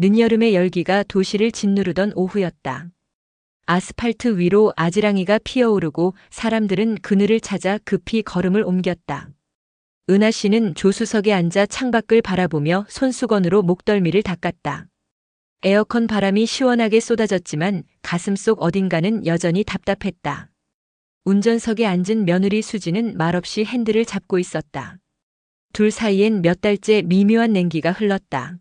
늦여름의 열기가 도시를 짓누르던 오후였다. 아스팔트 위로 아지랑이가 피어오르고 사람들은 그늘을 찾아 급히 걸음을 옮겼다. 은하 씨는 조수석에 앉아 창밖을 바라보며 손수건으로 목덜미를 닦았다. 에어컨 바람이 시원하게 쏟아졌지만 가슴속 어딘가는 여전히 답답했다. 운전석에 앉은 며느리 수지는 말없이 핸들을 잡고 있었다. 둘 사이엔 몇 달째 미묘한 냉기가 흘렀다.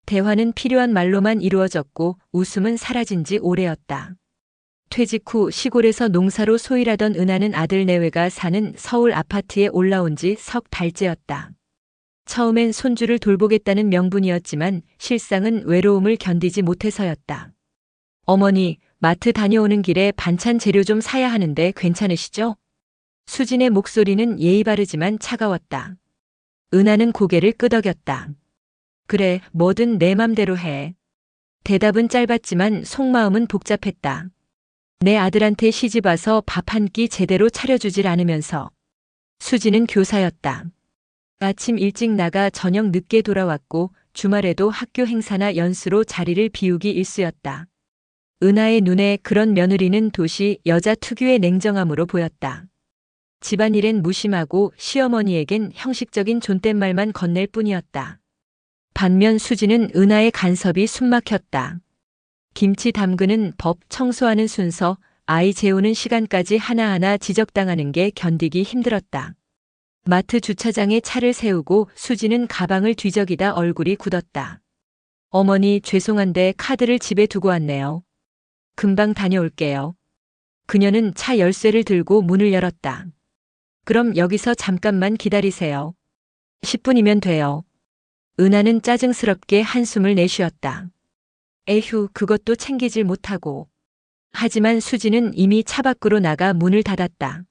대화는 필요한 말로만 이루어졌고 웃음은 사라진 지 오래였다. 퇴직 후 시골에서 농사로 소일하던 은하는 아들 내외가 사는 서울 아파트에 올라온 지 석 달째였다. 처음엔 손주를 돌보겠다는 명분이었지만 실상은 외로움을 견디지 못해서였다. 어머니, 마트 다녀오는 길에 반찬 재료 좀 사야 하는데 괜찮으시죠? 수진의 목소리는 예의 바르지만 차가웠다. 은하는 고개를 끄덕였다. 그래, 뭐든 내 맘대로 해. 대답은 짧았지만 속마음은 복잡했다. 내 아들한테 시집 와서 밥 한 끼 제대로 차려주질 않으면서. 수지는 교사였다. 아침 일찍 나가 저녁 늦게 돌아왔고 주말에도 학교 행사나 연수로 자리를 비우기 일쑤였다. 은하의 눈에 그런 며느리는 도시 여자 특유의 냉정함으로 보였다. 집안일엔 무심하고 시어머니에겐 형식적인 존댓말만 건넬 뿐이었다. 반면 수지는 은하의 간섭이 숨막혔다. 김치 담그는 법, 청소하는 순서, 아이 재우는 시간까지 하나하나 지적당하는 게 견디기 힘들었다. 마트 주차장에 차를 세우고 수지는 가방을 뒤적이다 얼굴이 굳었다. 어머니, 죄송한데 카드를 집에 두고 왔네요. 금방 다녀올게요. 그녀는 차 열쇠를 들고 문을 열었다. 그럼 여기서 잠깐만 기다리세요. 10분이면 돼요. 은하는 짜증스럽게 한숨을 내쉬었다. 에휴, 그것도 챙기질 못하고. 하지만 수지는 이미 차 밖으로 나가 문을 닫았다.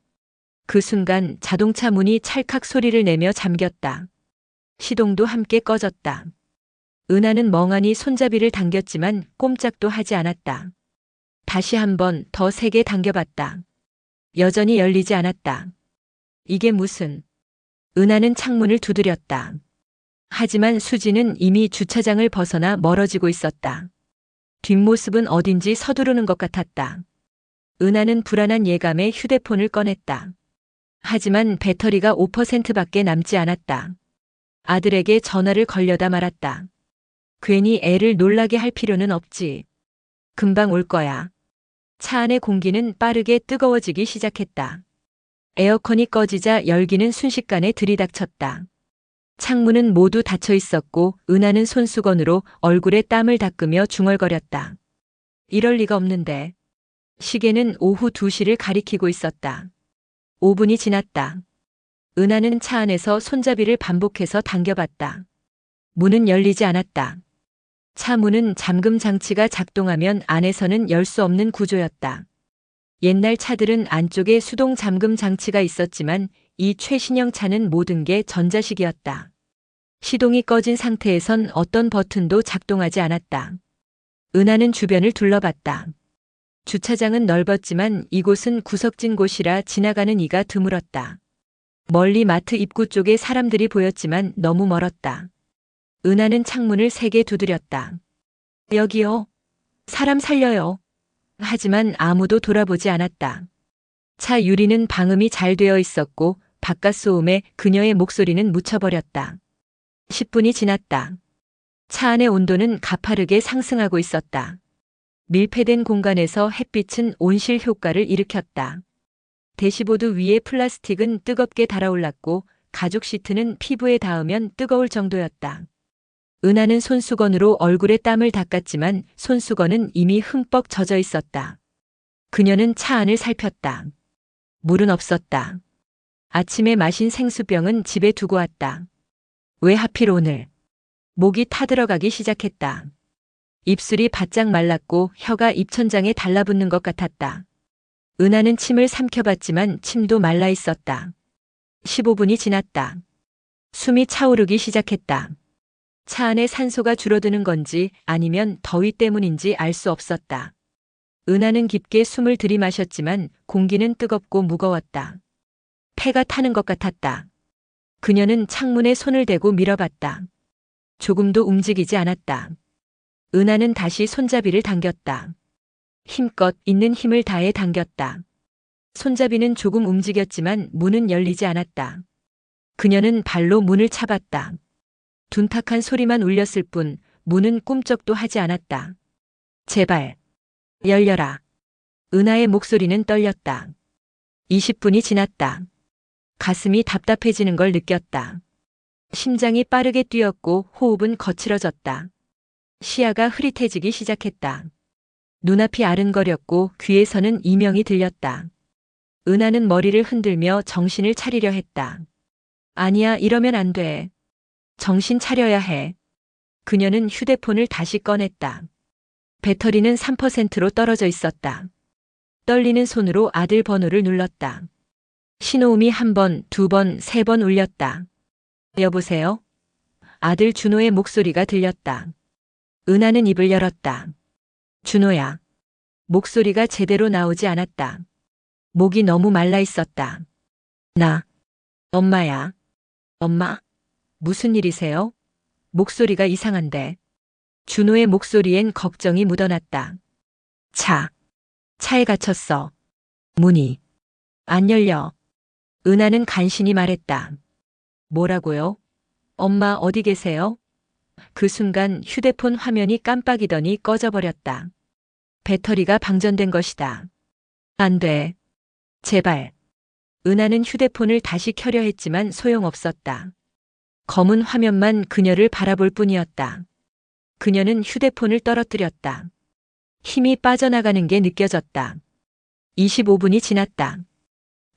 그 순간 자동차 문이 찰칵 소리를 내며 잠겼다. 시동도 함께 꺼졌다. 은하는 멍하니 손잡이를 당겼지만 꼼짝도 하지 않았다. 다시 한 번 더 세게 당겨봤다. 여전히 열리지 않았다. 이게 무슨... 은하는 창문을 두드렸다. 하지만 수지는 이미 주차장을 벗어나 멀어지고 있었다. 뒷모습은 어딘지 서두르는 것 같았다. 은하는 불안한 예감에 휴대폰을 꺼냈다. 하지만 배터리가 5%밖에 남지 않았다. 아들에게 전화를 걸려다 말았다. 괜히 애를 놀라게 할 필요는 없지. 금방 올 거야. 차 안의 공기는 빠르게 뜨거워지기 시작했다. 에어컨이 꺼지자 열기는 순식간에 들이닥쳤다. 창문은 모두 닫혀 있었고 은하는 손수건으로 얼굴에 땀을 닦으며 중얼거렸다. 이럴 리가 없는데. 시계는 오후 2시를 가리키고 있었다. 5분이 지났다. 은하는 차 안에서 손잡이를 반복해서 당겨봤다. 문은 열리지 않았다. 차 문은 잠금 장치가 작동하면 안에서는 열 수 없는 구조였다. 옛날 차들은 안쪽에 수동 잠금 장치가 있었지만 이 최신형 차는 모든 게 전자식이었다. 시동이 꺼진 상태에선 어떤 버튼도 작동하지 않았다. 은하는 주변을 둘러봤다. 주차장은 넓었지만 이곳은 구석진 곳이라 지나가는 이가 드물었다. 멀리 마트 입구 쪽에 사람들이 보였지만 너무 멀었다. 은하는 창문을 세게 두드렸다. 여기요. 사람 살려요. 하지만 아무도 돌아보지 않았다. 차 유리는 방음이 잘 되어 있었고 바깥 소음에 그녀의 목소리는 묻혀버렸다. 10분이 지났다. 차 안의 온도는 가파르게 상승하고 있었다. 밀폐된 공간에서 햇빛은 온실 효과를 일으켰다. 대시보드 위의 플라스틱은 뜨겁게 달아올랐고 가죽 시트는 피부에 닿으면 뜨거울 정도였다. 은하는 손수건으로 얼굴에 땀을 닦았지만 손수건은 이미 흠뻑 젖어 있었다. 그녀는 차 안을 살폈다. 물은 없었다. 아침에 마신 생수병은 집에 두고 왔다. 왜 하필 오늘? 목이 타들어가기 시작했다. 입술이 바짝 말랐고 혀가 입천장에 달라붙는 것 같았다. 은하는 침을 삼켜봤지만 침도 말라 있었다. 15분이 지났다. 숨이 차오르기 시작했다. 차 안에 산소가 줄어드는 건지 아니면 더위 때문인지 알 수 없었다. 은하는 깊게 숨을 들이마셨지만 공기는 뜨겁고 무거웠다. 폐가 타는 것 같았다. 그녀는 창문에 손을 대고 밀어봤다. 조금도 움직이지 않았다. 은하는 다시 손잡이를 당겼다. 힘껏 있는 힘을 다해 당겼다. 손잡이는 조금 움직였지만 문은 열리지 않았다. 그녀는 발로 문을 차봤다. 둔탁한 소리만 울렸을 뿐 문은 꿈쩍도 하지 않았다. 제발, 열려라. 은하의 목소리는 떨렸다. 20분이 지났다. 가슴이 답답해지는 걸 느꼈다. 심장이 빠르게 뛰었고 호흡은 거칠어졌다. 시야가 흐릿해지기 시작했다. 눈앞이 아른거렸고 귀에서는 이명이 들렸다. 은하는 머리를 흔들며 정신을 차리려 했다. 아니야, 이러면 안 돼. 정신 차려야 해. 그녀는 휴대폰을 다시 꺼냈다. 배터리는 3%로 떨어져 있었다. 떨리는 손으로 아들 번호를 눌렀다. 신호음이 1번, 2번, 3번 울렸다. 여보세요? 아들 준호의 목소리가 들렸다. 은하는 입을 열었다. 준호야. 목소리가 제대로 나오지 않았다. 목이 너무 말라 있었다. 나, 엄마야. 엄마? 무슨 일이세요? 목소리가 이상한데. 준호의 목소리엔 걱정이 묻어났다. 차에 갇혔어. 문이 안 열려. 은하는 간신히 말했다. 뭐라고요? 엄마 어디 계세요? 그 순간 휴대폰 화면이 깜빡이더니 꺼져버렸다. 배터리가 방전된 것이다. 안 돼. 제발. 은하는 휴대폰을 다시 켜려 했지만 소용없었다. 검은 화면만 그녀를 바라볼 뿐이었다. 그녀는 휴대폰을 떨어뜨렸다. 힘이 빠져나가는 게 느껴졌다. 25분이 지났다.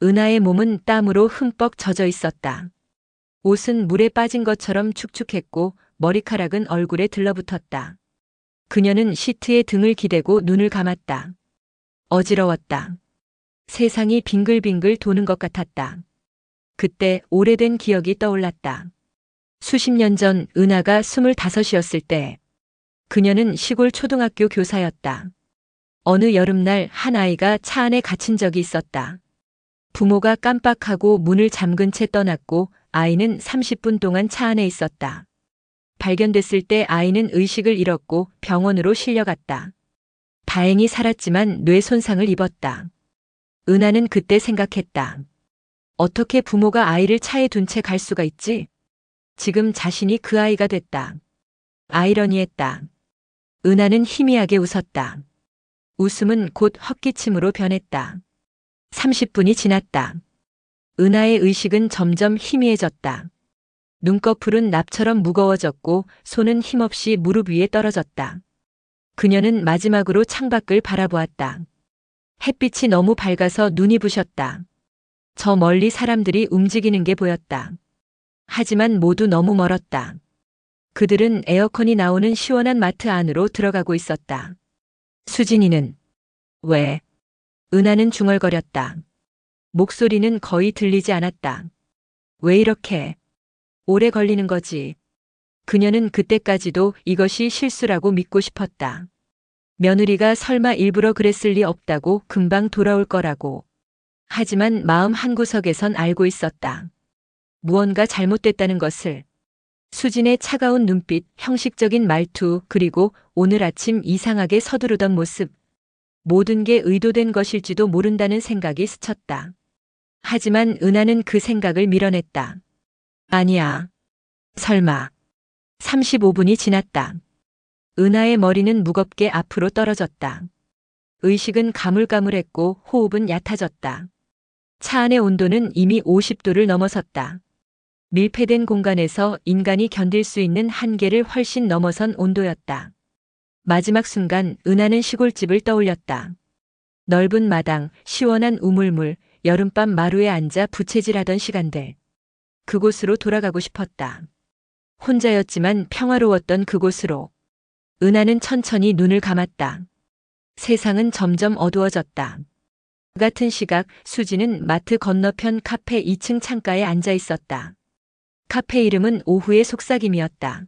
은하의 몸은 땀으로 흠뻑 젖어 있었다. 옷은 물에 빠진 것처럼 축축했고 머리카락은 얼굴에 들러붙었다. 그녀는 시트에 등을 기대고 눈을 감았다. 어지러웠다. 세상이 빙글빙글 도는 것 같았다. 그때 오래된 기억이 떠올랐다. 수십 년 전 은하가 25이었을 때 그녀는 시골 초등학교 교사였다. 어느 여름날 한 아이가 차 안에 갇힌 적이 있었다. 부모가 깜빡하고 문을 잠근 채 떠났고 아이는 30분 동안 차 안에 있었다. 발견됐을 때 아이는 의식을 잃었고 병원으로 실려갔다. 다행히 살았지만 뇌 손상을 입었다. 은하는 그때 생각했다. 어떻게 부모가 아이를 차에 둔 채 갈 수가 있지? 지금 자신이 그 아이가 됐다. 아이러니했다. 은하는 희미하게 웃었다. 웃음은 곧 헛기침으로 변했다. 30분이 지났다. 은하의 의식은 점점 희미해졌다. 눈꺼풀은 납처럼 무거워졌고 손은 힘없이 무릎 위에 떨어졌다. 그녀는 마지막으로 창밖을 바라보았다. 햇빛이 너무 밝아서 눈이 부셨다. 저 멀리 사람들이 움직이는 게 보였다. 하지만 모두 너무 멀었다. 그들은 에어컨이 나오는 시원한 마트 안으로 들어가고 있었다. 수진이는 왜? 은하는 중얼거렸다. 목소리는 거의 들리지 않았다. 왜 이렇게 오래 걸리는 거지? 그녀는 그때까지도 이것이 실수라고 믿고 싶었다. 며느리가 설마 일부러 그랬을 리 없다고, 금방 돌아올 거라고. 하지만 마음 한구석에선 알고 있었다. 무언가 잘못됐다는 것을. 수진의 차가운 눈빛, 형식적인 말투, 그리고 오늘 아침 이상하게 서두르던 모습. 모든 게 의도된 것일지도 모른다는 생각이 스쳤다. 하지만 은하는 그 생각을 밀어냈다. 아니야. 설마. 35분이 지났다. 은하의 머리는 무겁게 앞으로 떨어졌다. 의식은 가물가물했고 호흡은 얕아졌다. 차 안의 온도는 이미 50도를 넘어섰다. 밀폐된 공간에서 인간이 견딜 수 있는 한계를 훨씬 넘어선 온도였다. 마지막 순간 은하는 시골집을 떠올렸다. 넓은 마당, 시원한 우물물, 여름밤 마루에 앉아 부채질하던 시간들. 그곳으로 돌아가고 싶었다. 혼자였지만 평화로웠던 그곳으로. 은하는 천천히 눈을 감았다. 세상은 점점 어두워졌다. 같은 시각 수지는 마트 건너편 카페 2층 창가에 앉아 있었다. 카페 이름은 오후의 속삭임이었다.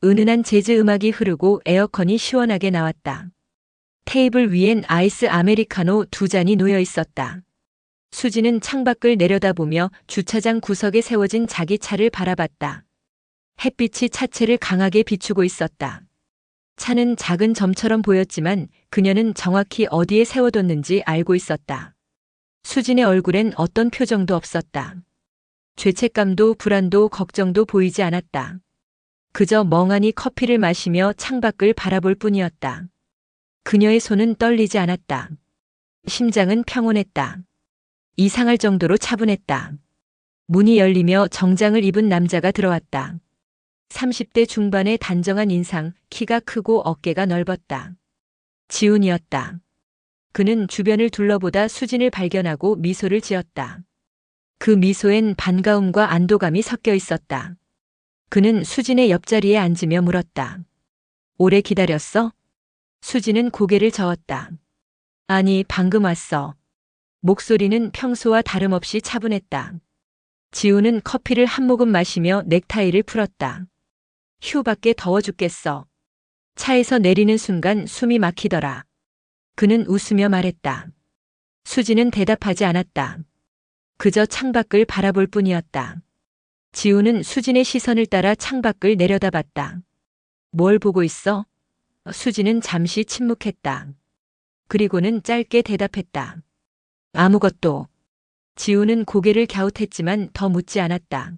은은한 재즈 음악이 흐르고 에어컨이 시원하게 나왔다. 테이블 위엔 아이스 아메리카노 2잔이 놓여 있었다. 수지는 창밖을 내려다보며 주차장 구석에 세워진 자기 차를 바라봤다. 햇빛이 차체를 강하게 비추고 있었다. 차는 작은 점처럼 보였지만 그녀는 정확히 어디에 세워뒀는지 알고 있었다. 수진의 얼굴엔 어떤 표정도 없었다. 죄책감도 불안도 걱정도 보이지 않았다. 그저 멍하니 커피를 마시며 창밖을 바라볼 뿐이었다. 그녀의 손은 떨리지 않았다. 심장은 평온했다. 이상할 정도로 차분했다. 문이 열리며 정장을 입은 남자가 들어왔다. 30대 중반의 단정한 인상, 키가 크고 어깨가 넓었다. 지훈이었다. 그는 주변을 둘러보다 수진을 발견하고 미소를 지었다. 그 미소엔 반가움과 안도감이 섞여 있었다. 그는 수진의 옆자리에 앉으며 물었다. 오래 기다렸어? 수진은 고개를 저었다. 아니, 방금 왔어. 목소리는 평소와 다름없이 차분했다. 지훈은 커피를 한 모금 마시며 넥타이를 풀었다. 휴, 밖에 더워 죽겠어. 차에서 내리는 순간 숨이 막히더라. 그는 웃으며 말했다. 수진은 대답하지 않았다. 그저 창밖을 바라볼 뿐이었다. 지훈은 수진의 시선을 따라 창밖을 내려다봤다. 뭘 보고 있어? 수진은 잠시 침묵했다. 그리고는 짧게 대답했다. 아무것도. 지훈은 고개를 갸웃했지만 더 묻지 않았다.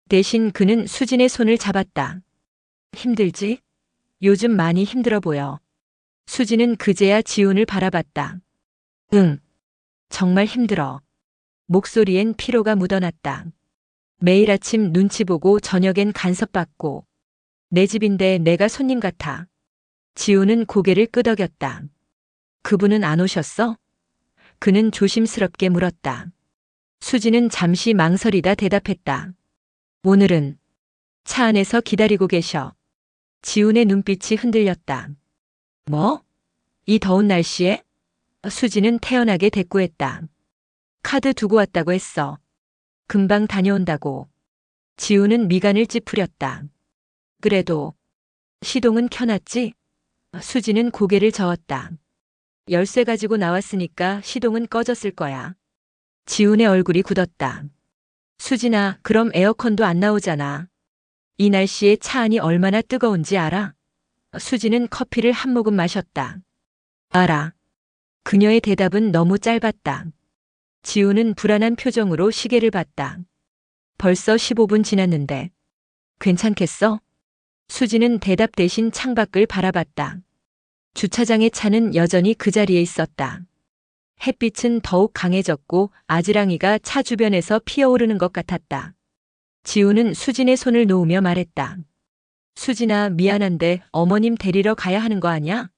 대신 그는 수진의 손을 잡았다. 힘들지? 요즘 많이 힘들어 보여. 수진은 그제야 지훈을 바라봤다. 응. 정말 힘들어. 목소리엔 피로가 묻어났다. 매일 아침 눈치 보고 저녁엔 간섭받고. 내 집인데 내가 손님 같아. 지훈은 고개를 끄덕였다. 그분은 안 오셨어? 그는 조심스럽게 물었다. 수진은 잠시 망설이다 대답했다. 오늘은 차 안에서 기다리고 계셔. 지훈의 눈빛이 흔들렸다. 뭐? 이 더운 날씨에? 수진은 태연하게 대꾸했다. 카드 두고 왔다고 했어. 금방 다녀온다고. 지훈은 미간을 찌푸렸다. 그래도 시동은 켜놨지? 수진은 고개를 저었다. 열쇠 가지고 나왔으니까 시동은 꺼졌을 거야. 지훈의 얼굴이 굳었다. 수진아, 그럼 에어컨도 안 나오잖아. 이 날씨에 차 안이 얼마나 뜨거운지 알아? 수진은 커피를 한 모금 마셨다. 알아. 그녀의 대답은 너무 짧았다. 지훈은 불안한 표정으로 시계를 봤다. 벌써 15분 지났는데. 괜찮겠어? 수진은 대답 대신 창밖을 바라봤다. 주차장의 차는 여전히 그 자리에 있었다. 햇빛은 더욱 강해졌고 아지랑이가 차 주변에서 피어오르는 것 같았다. 지훈은 수진의 손을 놓으며 말했다. 수진아, 미안한데 어머님 데리러 가야 하는 거 아니야?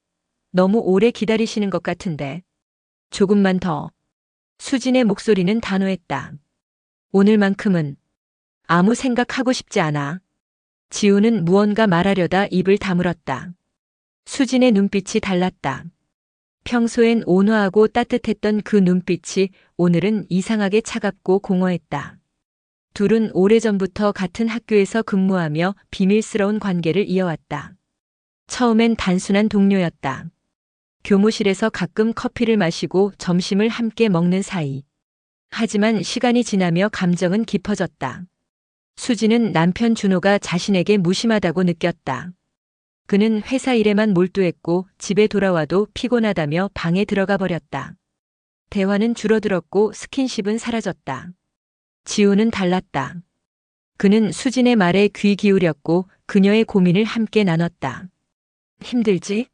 너무 오래 기다리시는 것 같은데. 조금만 더. 수진의 목소리는 단호했다. 오늘만큼은 아무 생각하고 싶지 않아. 지훈은 무언가 말하려다 입을 다물었다. 수진의 눈빛이 달랐다. 평소엔 온화하고 따뜻했던 그 눈빛이 오늘은 이상하게 차갑고 공허했다. 둘은 오래전부터 같은 학교에서 근무하며 비밀스러운 관계를 이어왔다. 처음엔 단순한 동료였다. 교무실에서 가끔 커피를 마시고 점심을 함께 먹는 사이. 하지만 시간이 지나며 감정은 깊어졌다. 수지는 남편 준호가 자신에게 무심하다고 느꼈다. 그는 회사 일에만 몰두했고 집에 돌아와도 피곤하다며 방에 들어가 버렸다. 대화는 줄어들었고 스킨십은 사라졌다. 지훈은 달랐다. 그는 수진의 말에 귀 기울였고 그녀의 고민을 함께 나눴다. 힘들지?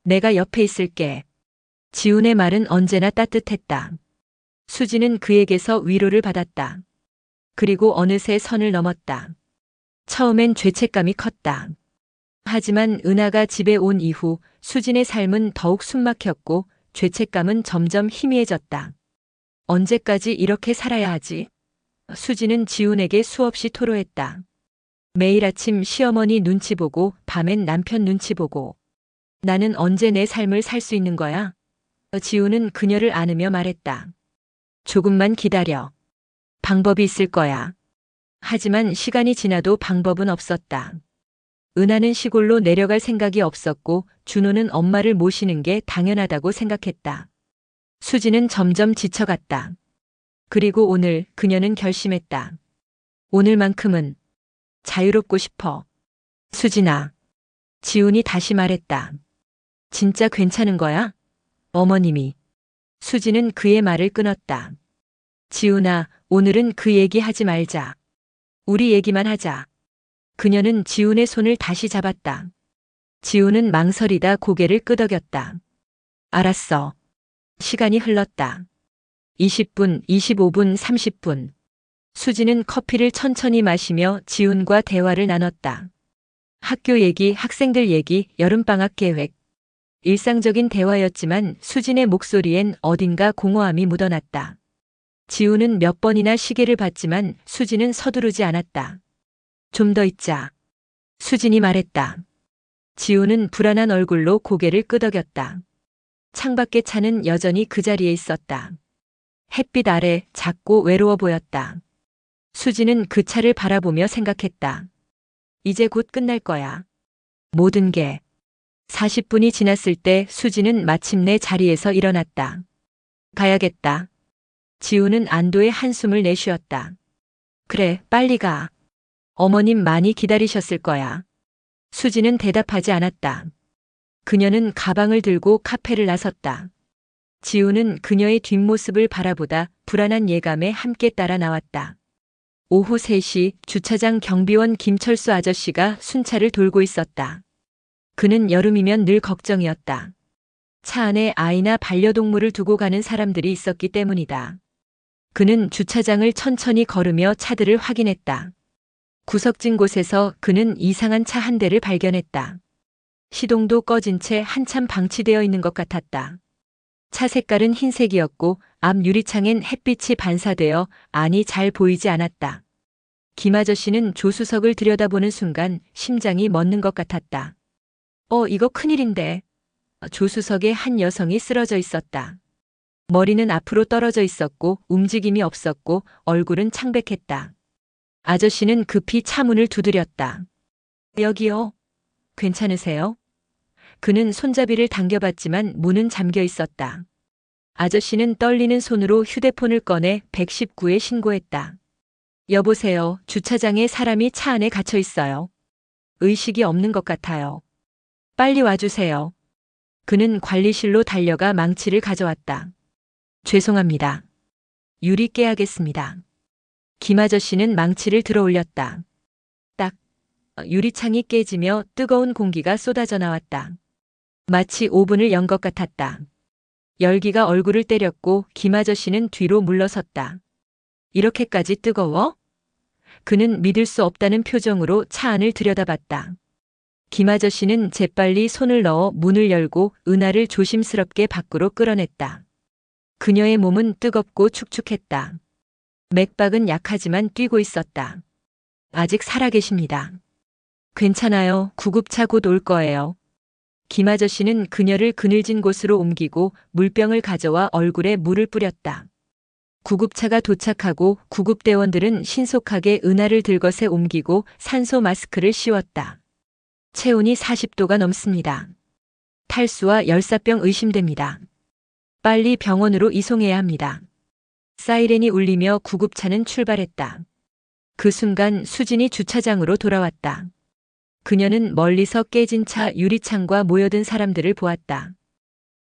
내가 옆에 있을게. 지훈의 말은 언제나 따뜻했다. 수진은 그에게서 위로를 받았다. 그리고 어느새 선을 넘었다. 처음엔 죄책감이 컸다. 하지만 은하가 집에 온 이후 수진의 삶은 더욱 숨막혔고 죄책감은 점점 희미해졌다. 언제까지 이렇게 살아야 하지? 수진은 지훈에게 수없이 토로했다. 매일 아침 시어머니 눈치 보고 밤엔 남편 눈치 보고. 나는 언제 내 삶을 살 수 있는 거야? 지훈은 그녀를 안으며 말했다. 조금만 기다려. 방법이 있을 거야. 하지만 시간이 지나도 방법은 없었다. 은하는 시골로 내려갈 생각이 없었고 준호는 엄마를 모시는 게 당연하다고 생각했다. 수지는 점점 지쳐갔다. 그리고 오늘 그녀는 결심했다. 오늘만큼은 자유롭고 싶어. 수진아. 지훈이 다시 말했다. 진짜 괜찮은 거야? 어머님이. 수지는 그의 말을 끊었다. 지훈아, 오늘은 그 얘기 하지 말자. 우리 얘기만 하자. 그녀는 지훈의 손을 다시 잡았다. 지훈은 망설이다 고개를 끄덕였다. 알았어. 시간이 흘렀다. 20분, 25분, 30분. 수지는 커피를 천천히 마시며 지훈과 대화를 나눴다. 학교 얘기, 학생들 얘기, 여름방학 계획. 일상적인 대화였지만 수진의 목소리엔 어딘가 공허함이 묻어났다. 지훈은 몇 번이나 시계를 봤지만 수진은 서두르지 않았다. 좀 더 있자. 수진이 말했다. 지훈은 불안한 얼굴로 고개를 끄덕였다. 창밖의 차는 여전히 그 자리에 있었다. 햇빛 아래 작고 외로워 보였다. 수지는 그 차를 바라보며 생각했다. 이제 곧 끝날 거야. 모든 게. 40분이 지났을 때 수지는 마침내 자리에서 일어났다. 가야겠다. 지훈은 안도의 한숨을 내쉬었다. 그래, 빨리 가. 어머님 많이 기다리셨을 거야. 수지는 대답하지 않았다. 그녀는 가방을 들고 카페를 나섰다. 지훈은 그녀의 뒷모습을 바라보다 불안한 예감에 함께 따라 나왔다. 오후 3시 주차장 경비원 김철수 아저씨가 순찰을 돌고 있었다. 그는 여름이면 늘 걱정이었다. 차 안에 아이나 반려동물을 두고 가는 사람들이 있었기 때문이다. 그는 주차장을 천천히 걸으며 차들을 확인했다. 구석진 곳에서 그는 이상한 차 한 대를 발견했다. 시동도 꺼진 채 한참 방치되어 있는 것 같았다. 차 색깔은 흰색이었고 앞 유리창엔 햇빛이 반사되어 안이 잘 보이지 않았다. 김 아저씨는 조수석을 들여다보는 순간 심장이 멎는 것 같았다. 이거 큰일인데. 조수석에 한 여성이 쓰러져 있었다. 머리는 앞으로 떨어져 있었고 움직임이 없었고 얼굴은 창백했다. 아저씨는 급히 차 문을 두드렸다. 여기요. 괜찮으세요? 그는 손잡이를 당겨봤지만 문은 잠겨 있었다. 아저씨는 떨리는 손으로 휴대폰을 꺼내 119에 신고했다. 여보세요. 주차장에 사람이 차 안에 갇혀 있어요. 의식이 없는 것 같아요. 빨리 와주세요. 그는 관리실로 달려가 망치를 가져왔다. 죄송합니다. 유리 깨야겠습니다. 김 아저씨는 망치를 들어 올렸다. 딱. 유리창이 깨지며 뜨거운 공기가 쏟아져 나왔다. 마치 오븐을 연 것 같았다. 열기가 얼굴을 때렸고 김 아저씨는 뒤로 물러섰다. 이렇게까지 뜨거워? 그는 믿을 수 없다는 표정으로 차 안을 들여다봤다. 김 아저씨는 재빨리 손을 넣어 문을 열고 은하를 조심스럽게 밖으로 끌어냈다. 그녀의 몸은 뜨겁고 축축했다. 맥박은 약하지만 뛰고 있었다. 아직 살아계십니다. 괜찮아요. 구급차 곧 올 거예요. 김 아저씨는 그녀를 그늘진 곳으로 옮기고 물병을 가져와 얼굴에 물을 뿌렸다. 구급차가 도착하고 구급대원들은 신속하게 은하를 들것에 옮기고 산소 마스크를 씌웠다. 체온이 40도가 넘습니다. 탈수와 열사병 의심됩니다. 빨리 병원으로 이송해야 합니다. 사이렌이 울리며 구급차는 출발했다. 그 순간 수진이 주차장으로 돌아왔다. 그녀는 멀리서 깨진 차 유리창과 모여든 사람들을 보았다.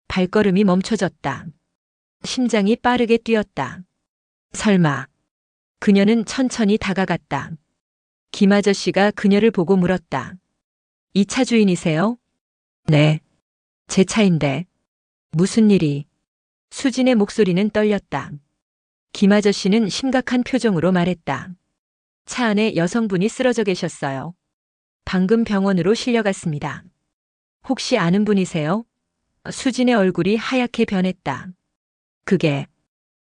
발걸음이 멈춰졌다. 심장이 빠르게 뛰었다. 설마. 그녀는 천천히 다가갔다. 김 아저씨가 그녀를 보고 물었다. 이 차 주인이세요? 네. 제 차인데. 무슨 일이? 수진의 목소리는 떨렸다. 김 아저씨는 심각한 표정으로 말했다. 차 안에 여성분이 쓰러져 계셨어요. 방금 병원으로 실려갔습니다. 혹시 아는 분이세요? 수진의 얼굴이 하얗게 변했다. 그게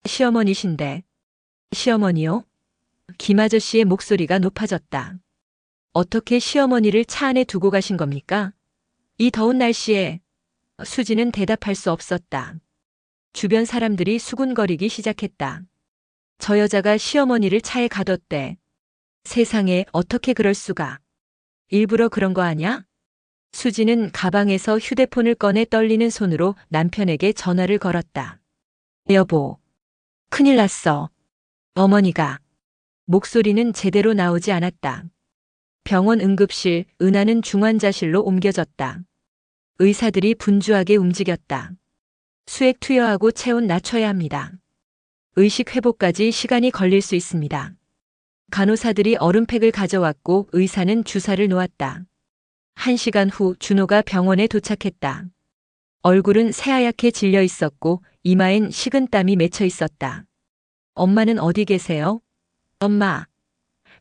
시어머니신데. 시어머니요? 김 아저씨의 목소리가 높아졌다. 어떻게 시어머니를 차 안에 두고 가신 겁니까? 이 더운 날씨에. 수지는 대답할 수 없었다. 주변 사람들이 수군거리기 시작했다. 저 여자가 시어머니를 차에 가뒀대. 세상에 어떻게 그럴 수가. 일부러 그런 거 아냐? 수지는 가방에서 휴대폰을 꺼내 떨리는 손으로 남편에게 전화를 걸었다. 여보. 큰일 났어. 어머니가. 목소리는 제대로 나오지 않았다. 병원 응급실, 은하는 중환자실로 옮겨졌다. 의사들이 분주하게 움직였다. 수액 투여하고 체온 낮춰야 합니다. 의식 회복까지 시간이 걸릴 수 있습니다. 간호사들이 얼음팩을 가져왔고 의사는 주사를 놓았다. 1시간 후 준호가 병원에 도착했다. 얼굴은 새하얗게 질려 있었고 이마엔 식은땀이 맺혀 있었다. 엄마는 어디 계세요? 엄마.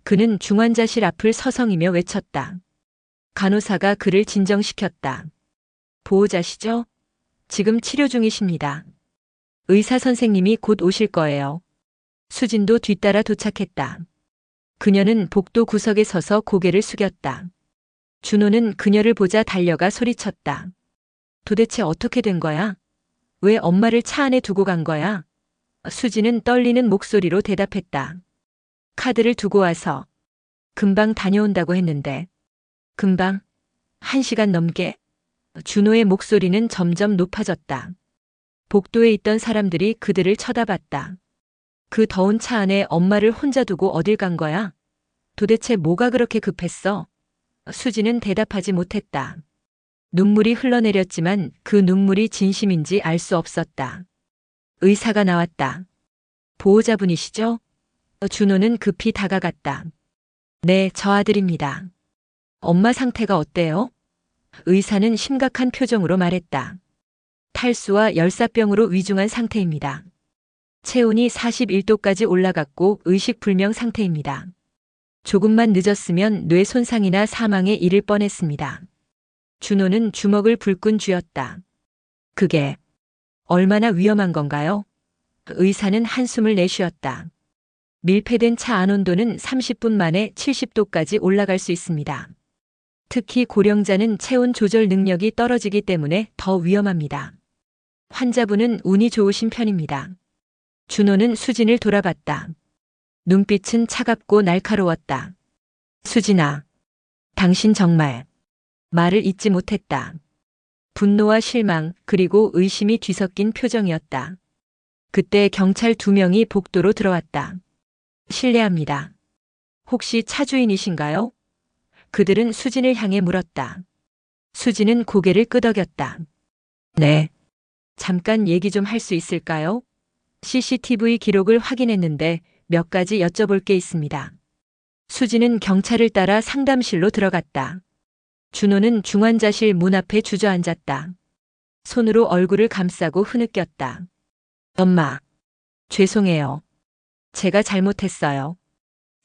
그는 중환자실 앞을 서성이며 외쳤다. 간호사가 그를 진정시켰다. 보호자시죠? 지금 치료 중이십니다. 의사 선생님이 곧 오실 거예요. 수진도 뒤따라 도착했다. 그녀는 복도 구석에 서서 고개를 숙였다. 준호는 그녀를 보자 달려가 소리쳤다. 도대체 어떻게 된 거야? 왜 엄마를 차 안에 두고 간 거야? 수진은 떨리는 목소리로 대답했다. 카드를 두고 와서. 금방 다녀온다고 했는데. 금방? 1시간 넘게? 준호의 목소리는 점점 높아졌다. 복도에 있던 사람들이 그들을 쳐다봤다. 그 더운 차 안에 엄마를 혼자 두고 어딜 간 거야? 도대체 뭐가 그렇게 급했어? 수지는 대답하지 못했다. 눈물이 흘러내렸지만 그 눈물이 진심인지 알 수 없었다. 의사가 나왔다. 보호자분이시죠? 준호는 급히 다가갔다. 네, 저 아들입니다. 엄마 상태가 어때요? 의사는 심각한 표정으로 말했다. 탈수와 열사병으로 위중한 상태입니다. 체온이 41도까지 올라갔고 의식불명 상태입니다. 조금만 늦었으면 뇌 손상이나 사망에 이를 뻔했습니다. 준호는 주먹을 불끈 쥐었다. 그게 얼마나 위험한 건가요? 의사는 한숨을 내쉬었다. 밀폐된 차 안 온도는 30분 만에 70도까지 올라갈 수 있습니다. 특히 고령자는 체온 조절 능력이 떨어지기 때문에 더 위험합니다. 환자분은 운이 좋으신 편입니다. 준호는 수진을 돌아봤다. 눈빛은 차갑고 날카로웠다. 수진아, 당신 정말 말을 잇지 못했다. 분노와 실망 그리고 의심이 뒤섞인 표정이었다. 그때 경찰 2명이 복도로 들어왔다. 실례합니다. 혹시 차주인이신가요? 그들은 수진을 향해 물었다. 수진은 고개를 끄덕였다. 네. 잠깐 얘기 좀 할 수 있을까요? CCTV 기록을 확인했는데 몇 가지 여쭤볼 게 있습니다. 수진은 경찰을 따라 상담실로 들어갔다. 준호는 중환자실 문 앞에 주저앉았다. 손으로 얼굴을 감싸고 흐느꼈다. 엄마, 죄송해요. 제가 잘못했어요.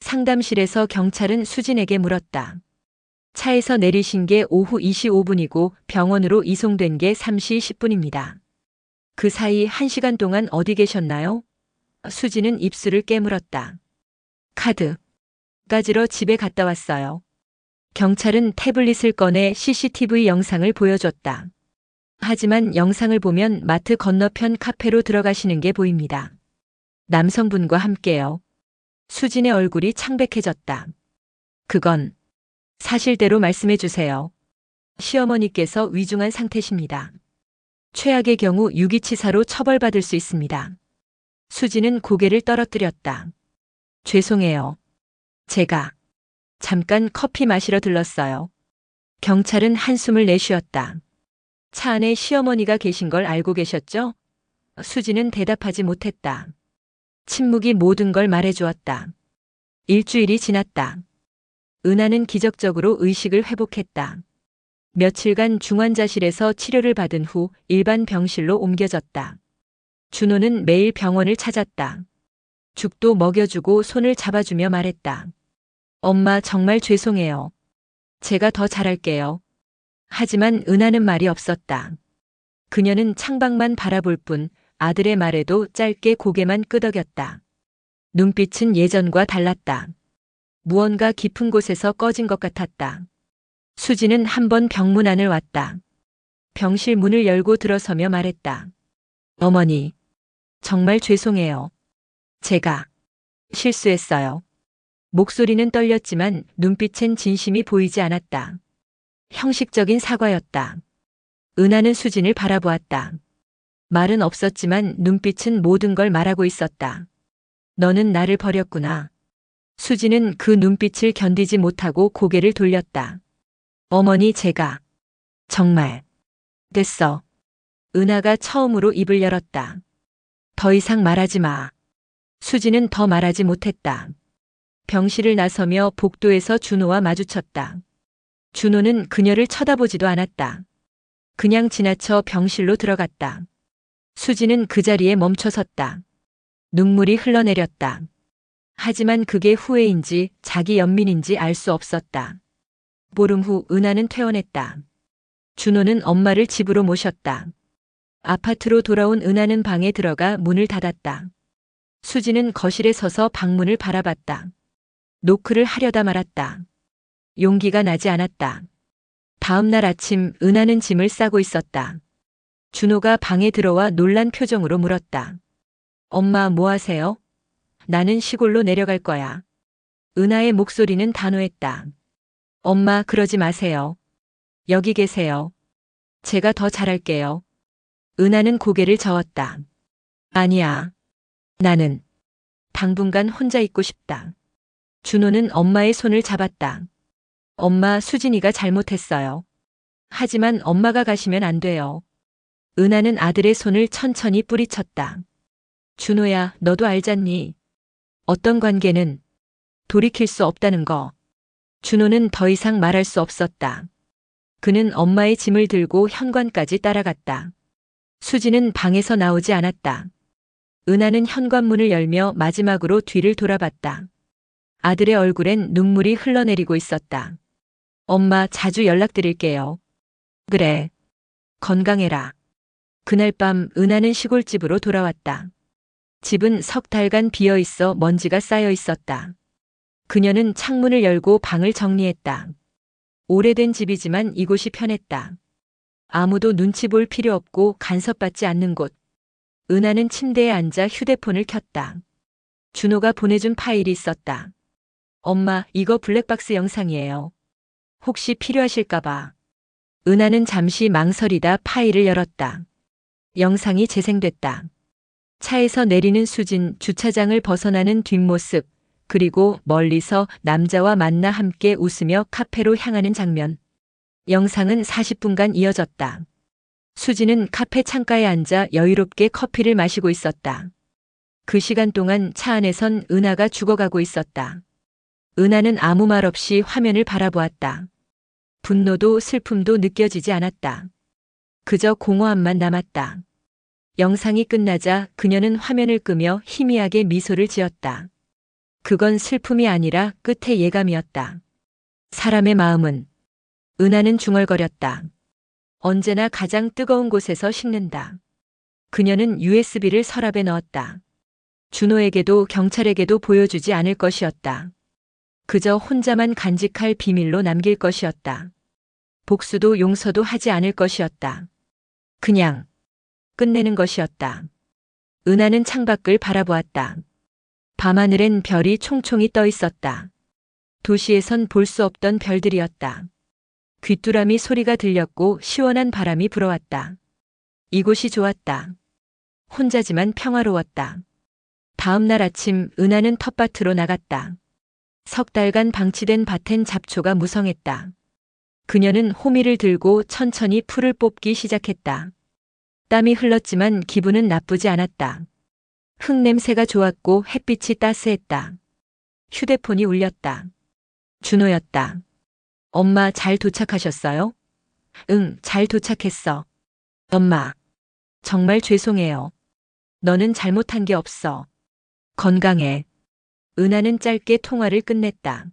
상담실에서 경찰은 수진에게 물었다. 차에서 내리신 게 오후 25분이고 병원으로 이송된 게 3시 10분입니다. 그 사이 1시간 동안 어디 계셨나요? 수진은 입술을 깨물었다. 카드. 가지러 집에 갔다 왔어요. 경찰은 태블릿을 꺼내 CCTV 영상을 보여줬다. 하지만 영상을 보면 마트 건너편 카페로 들어가시는 게 보입니다. 남성분과 함께요. 수진의 얼굴이 창백해졌다. 그건 사실대로 말씀해 주세요. 시어머니께서 위중한 상태십니다. 최악의 경우 유기치사로 처벌받을 수 있습니다. 수진은 고개를 떨어뜨렸다. 죄송해요. 제가 잠깐 커피 마시러 들렀어요. 경찰은 한숨을 내쉬었다. 차 안에 시어머니가 계신 걸 알고 계셨죠? 수진은 대답하지 못했다. 침묵이 모든 걸 말해주었다. 일주일이 지났다. 은하는 기적적으로 의식을 회복했다. 며칠간 중환자실에서 치료를 받은 후 일반 병실로 옮겨졌다. 준호는 매일 병원을 찾았다. 죽도 먹여주고 손을 잡아주며 말했다. 엄마 정말 죄송해요. 제가 더 잘할게요. 하지만 은하는 말이 없었다. 그녀는 창밖만 바라볼 뿐 아들의 말에도 짧게 고개만 끄덕였다. 눈빛은 예전과 달랐다. 무언가 깊은 곳에서 꺼진 것 같았다. 수지는 한 번 병문 안을 왔다. 병실 문을 열고 들어서며 말했다. 어머니, 정말 죄송해요. 제가 실수했어요. 목소리는 떨렸지만 눈빛엔 진심이 보이지 않았다. 형식적인 사과였다. 은하는 수진을 바라보았다. 말은 없었지만 눈빛은 모든 걸 말하고 있었다. 너는 나를 버렸구나. 수지는 그 눈빛을 견디지 못하고 고개를 돌렸다. 어머니, 제가 정말 됐어. 은하가 처음으로 입을 열었다. 더 이상 말하지 마. 수지는 더 말하지 못했다. 병실을 나서며 복도에서 준호와 마주쳤다. 준호는 그녀를 쳐다보지도 않았다. 그냥 지나쳐 병실로 들어갔다. 수지는 그 자리에 멈춰섰다. 눈물이 흘러내렸다. 하지만 그게 후회인지 자기 연민인지 알 수 없었다. 보름 후 은하는 퇴원했다. 준호는 엄마를 집으로 모셨다. 아파트로 돌아온 은하는 방에 들어가 문을 닫았다. 수지는 거실에 서서 방문을 바라봤다. 노크를 하려다 말았다. 용기가 나지 않았다. 다음 날 아침 은하는 짐을 싸고 있었다. 준호가 방에 들어와 놀란 표정으로 물었다. 엄마, 뭐 하세요? 나는 시골로 내려갈 거야. 은하의 목소리는 단호했다. 엄마, 그러지 마세요. 여기 계세요. 제가 더 잘할게요. 은하는 고개를 저었다. 아니야. 나는 당분간 혼자 있고 싶다. 준호는 엄마의 손을 잡았다. 엄마, 수진이가 잘못했어요. 하지만 엄마가 가시면 안 돼요. 은하는 아들의 손을 천천히 뿌리쳤다. 준호야, 너도 알잖니? 어떤 관계는 돌이킬 수 없다는 거. 준호는 더 이상 말할 수 없었다. 그는 엄마의 짐을 들고 현관까지 따라갔다. 수지는 방에서 나오지 않았다. 은하는 현관문을 열며 마지막으로 뒤를 돌아봤다. 아들의 얼굴엔 눈물이 흘러내리고 있었다. 엄마, 자주 연락드릴게요. 그래. 건강해라. 그날 밤 은하는 시골집으로 돌아왔다. 집은 석 달간 비어 있어 먼지가 쌓여 있었다. 그녀는 창문을 열고 방을 정리했다. 오래된 집이지만 이곳이 편했다. 아무도 눈치 볼 필요 없고 간섭받지 않는 곳. 은하는 침대에 앉아 휴대폰을 켰다. 준호가 보내준 파일이 있었다. 엄마, 이거 블랙박스 영상이에요. 혹시 필요하실까봐. 은하는 잠시 망설이다 파일을 열었다. 영상이 재생됐다. 차에서 내리는 수진, 주차장을 벗어나는 뒷모습, 그리고 멀리서 남자와 만나 함께 웃으며 카페로 향하는 장면. 영상은 40분간 이어졌다. 수지는 카페 창가에 앉아 여유롭게 커피를 마시고 있었다. 그 시간 동안 차 안에선 은하가 죽어가고 있었다. 은하는 아무 말 없이 화면을 바라보았다. 분노도 슬픔도 느껴지지 않았다. 그저 공허함만 남았다. 영상이 끝나자 그녀는 화면을 끄며 희미하게 미소를 지었다. 그건 슬픔이 아니라 끝의 예감이었다. 사람의 마음은. 은하는 중얼거렸다. 언제나 가장 뜨거운 곳에서 식는다. 그녀는 USB를 서랍에 넣었다. 준호에게도 경찰에게도 보여주지 않을 것이었다. 그저 혼자만 간직할 비밀로 남길 것이었다. 복수도 용서도 하지 않을 것이었다. 그냥 끝내는 것이었다. 은하는 창밖을 바라보았다. 밤하늘엔 별이 총총히 떠 있었다. 도시에선 볼 수 없던 별들이었다. 귀뚜라미 소리가 들렸고 시원한 바람이 불어왔다. 이곳이 좋았다. 혼자지만 평화로웠다. 다음 날 아침 은하는 텃밭으로 나갔다. 석 달간 방치된 밭엔 잡초가 무성했다. 그녀는 호미를 들고 천천히 풀을 뽑기 시작했다. 땀이 흘렀지만 기분은 나쁘지 않았다. 흙 냄새가 좋았고 햇빛이 따스했다. 휴대폰이 울렸다. 준호였다. 엄마, 잘 도착하셨어요? 응, 잘 도착했어. 엄마, 정말 죄송해요. 너는 잘못한 게 없어. 건강해. 은하는 짧게 통화를 끝냈다.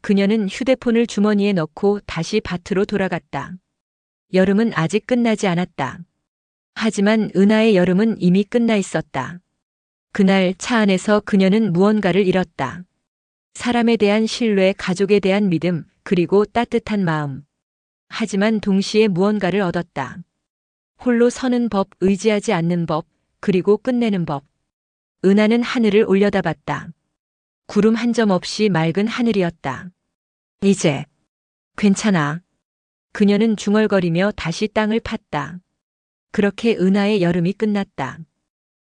그녀는 휴대폰을 주머니에 넣고 다시 밭으로 돌아갔다. 여름은 아직 끝나지 않았다. 하지만 은하의 여름은 이미 끝나 있었다. 그날 차 안에서 그녀는 무언가를 잃었다. 사람에 대한 신뢰, 가족에 대한 믿음, 그리고 따뜻한 마음. 하지만 동시에 무언가를 얻었다. 홀로 서는 법, 의지하지 않는 법, 그리고 끝내는 법. 은하는 하늘을 올려다봤다. 구름 한 점 없이 맑은 하늘이었다. 이제 괜찮아. 그녀는 중얼거리며 다시 땅을 팠다. 그렇게 은하의 여름이 끝났다.